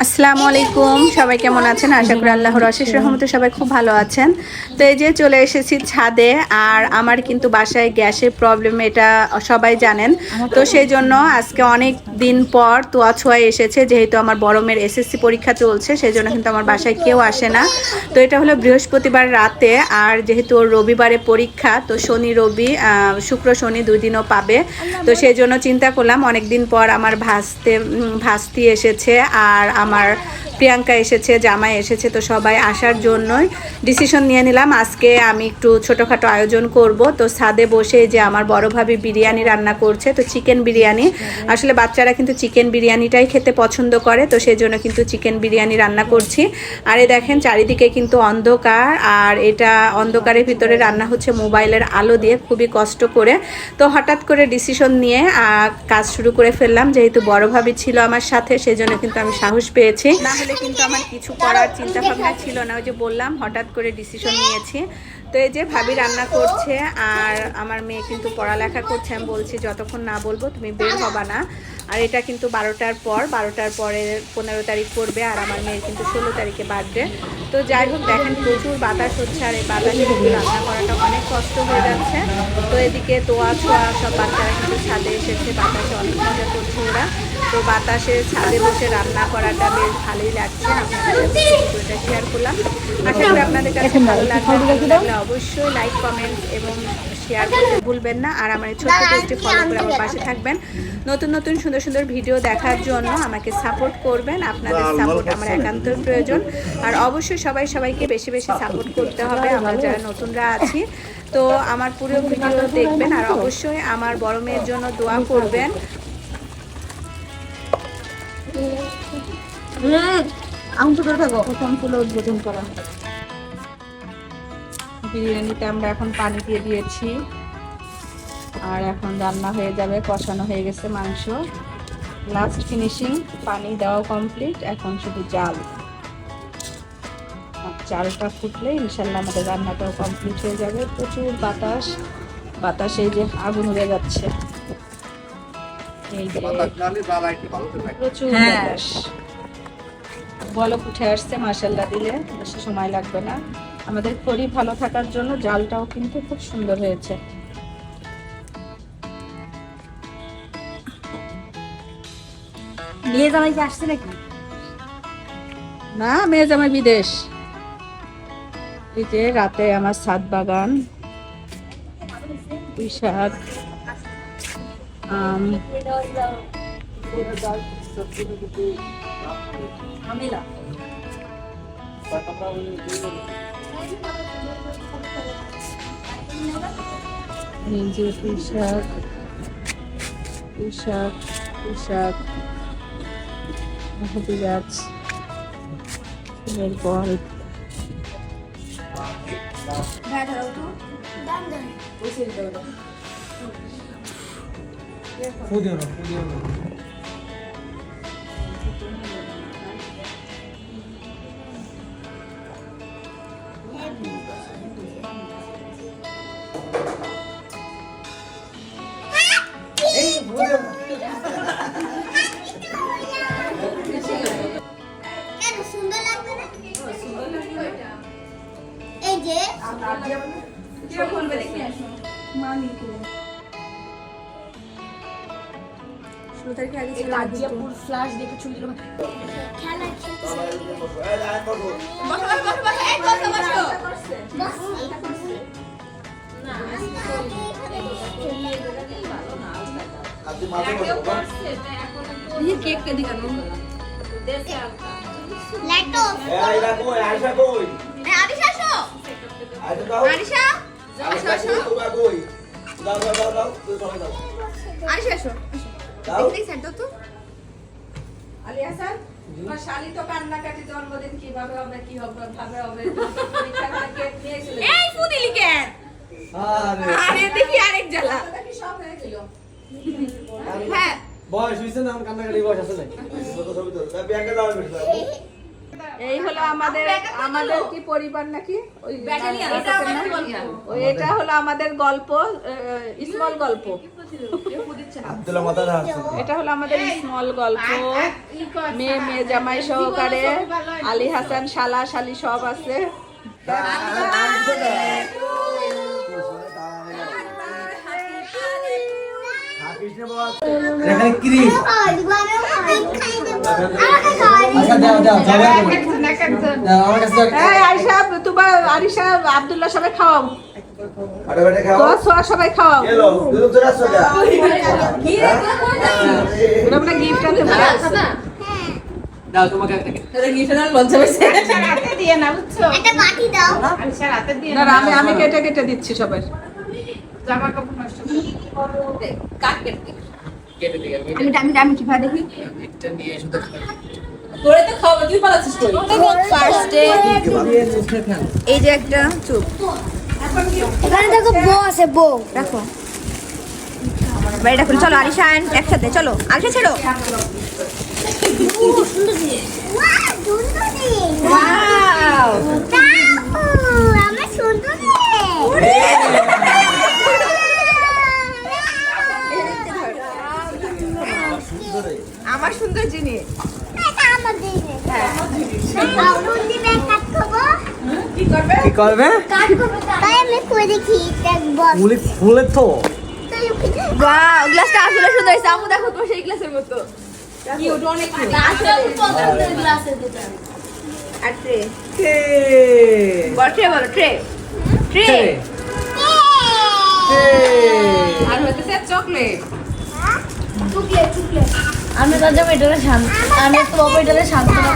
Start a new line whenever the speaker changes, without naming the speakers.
আসসালামু আলাইকুম, সবাই কেমন আছেন? আশা করি আল্লাহর অশেষ রহমতে সবাই খুব ভালো আছেন। তো এই যে চলে এসেছি ছাদে। আর আমার কিন্তু বাসায় গ্যাসের প্রবলেম, এটা সবাই জানেন। তো সেই জন্য আজকে অনেক দিন পর তোয়া ছোঁয়া এসেছে, যেহেতু আমার বড় মেয়ের এসএসসি পরীক্ষা চলছে, সেই জন্য কিন্তু আমার বাসায় কেউ আসে না। তো এটা হলো বৃহস্পতিবার রাতে, আর যেহেতু ওর রবিবারে পরীক্ষা, তো শনি রবি শুক্র শনি 2 দিনও পাবে। তো সেই জন্য চিন্তা করলাম অনেক দিন পর আমার ভাস্তি এসেছে, আর আমার প্রিয়াঙ্কা এসেছে, জামাই এসেছে, তো সবাই আসার জন্যই ডিসিশন নিয়ে নিলাম আজকে আমি একটু ছোটোখাটো আয়োজন করব। তো ছাদে বসে যে আমার বড় ভাবি বিরিয়ানি রান্না করছে, তো চিকেন বিরিয়ানি। আসলে বাচ্চারা কিন্তু চিকেন বিরিয়ানিটাই খেতে পছন্দ করে, তো সেই জন্য কিন্তু চিকেন বিরিয়ানি রান্না করছি। আর এই দেখেন চারিদিকে কিন্তু অন্ধকার, আর এটা অন্ধকারের ভিতরে রান্না হচ্ছে মোবাইলের আলো দিয়ে, খুবই কষ্ট করে। তো হঠাৎ করে ডিসিশন নিয়ে কাজ শুরু করে ফেললাম, যেহেতু বড় ভাবি ছিল আমার সাথে, সেই জন্য কিন্তু আমি সাহস পেয়েছি। না হলে কিন্তু আমার কিছু করার চিন্তা ভাবনা ছিল না, ওই যে বললাম হঠাৎ করে ডিসিশন নিয়েছি। তো এই যে ভাবি রান্না করছে, আর আমার মেয়ে কিন্তু পড়ালেখা করছে। আমি বলছি যতক্ষণ না বলবো তুমি বের হবা না। আর এটা কিন্তু 12টার পরে 15 তারিখ পড়বে, আর আমার মেয়ের কিন্তু 16 তারিখে বার্থডে। তো যাই হোক, দেখেন প্রচুর বাতাস হচ্ছে, আর এই বাতাসে কিন্তু রান্না করাটা অনেক কষ্ট হয়ে যাচ্ছে। তো এদিকে তোয়া ছোঁয়া সব বাচ্চারা কিন্তু ছাদে এসেছে, বাতাসে অনেক মজা করছে ওরা। তো বাতাসে ছাদে বসে রান্না করাটা বেশ ভালোই লাগছে। আপনাদের ভিডিওটা শেয়ার করলাম, আশা করি আপনাদের কাছে ভালো লাগলে অবশ্যই লাইক কমেন্ট এবং শেয়ার করতে ভুলবেন না। আর আমার এই ছোট্ট পেজটি ফলো করে আমার পাশে থাকবেন। নতুন নতুন সুন্দর সুন্দর ভিডিও দেখার জন্য আমাকে সাপোর্ট করবেন। আপনাদের সাপোর্ট আমার একান্তই প্রয়োজন। আর অবশ্যই সবাইকে বেশি বেশি সাপোর্ট করতে হবে, আমরা যারা নতুনরা আছি। তো আমার পুরো ভিডিও দেখবেন, আর অবশ্যই আমার বড় মেয়ের জন্য দোয়া করবেন। উদ্বোধন করা বিরিয়ানিতে আমরা এখন পানি দিয়ে দিয়েছি, আর এখন রান্না হয়ে যাবে, কষানো হয়ে গেছে মাংস, লাস্ট ফিনিশিং, পানি দেওয়া কমপ্লিট, এখন শুধু জাল। চালটা ফুটলে ইনশাল্লাহ আমাদের রান্নাটাও কমপ্লিট হয়ে যাবে। প্রচুর বাতাসে যে আগুন উড়ে যাচ্ছে, এই যে প্রচুর বাতাস, বলক উঠে আসছে। মাশাল্লাহ দিলে বেশি সময় লাগবে না। আমাদের খড়ি ভালো থাকার জন্য জালটাও কিন্তু খুব সুন্দর হয়েছে।
মেয়ে জামাই কি আসছে নাকি?
না, মেয়ে জামাই বিদেশ। এই যে রাতে আমার ছাদ বাগান, পুঁই শাক, আম, এই যে পুঁই শাক, মেহেদি গাছ, ফুলের বল,
কেকটা দিলাম
শালি তো কান্নাকাটি, জন্মদিন কিভাবে হবে, কি হবে ভাবে হবে। আরে দেখি আরেক জ্বালা সব হয়ে গেল। হ্যাঁ বয়স হইছে না, কান্নাকাটি বয়স আছে না। এই হলো আমাদের কি পরিবার নাকি, ওই এটা হলো আমাদের গল্প, স্মল গল্প।
আব্দুল্লাহ মাথা হাসছে।
এটা হলো আমাদের স্মল গল্প। মেয়ে মেয়ে জামাই সহকারে আলী হাসান শালা শালি সব আছে।
এখানে ক্রিম। আচ্ছা দাও দাও যাবে। আমার কাছে দাও।
এই আয়েশা তুবা আরিশা আব্দুল্লাহ সবাই খাওয়াও।
আরে বেটা খাও।
তো সোয়া সবাই খাওয়াও।
এলো দুধ তোরা সোজা।
ওরা মানে গিফট আনতে ভুলে গেছে।
দাও তোমাকে একটা।
না আমি কেটে কেটে দিচ্ছি সবাই।
কেটে দিয়ে
আমি কিভাবে দেখি
এটা নিয়ে শুধু
ফার্স্টে এই যে একটা চুপ
এখানে দেখো বউ আছে বউ
রাখো বাড়িটা খুলে চলো আরিশা and একসাথে চলো আরিশা ছেড়ো ওয়াও
আমার সুন্দর
আমার সুন্দর জিনিস
কি করবে? ফুলে ফুলে তো।
ওয়াও গ্লাসটা আসলে সুন্দর হয়েছে আমু দেখো তো সেই গ্লাসের মতো কি ওটা অনেক আর ট্রে ট্রে বলো ট্রে ট্রে আর হতেছে চকলেট
আমি তো যাবো এটা শান্ত আমি তো বাবা এটা শান্ত না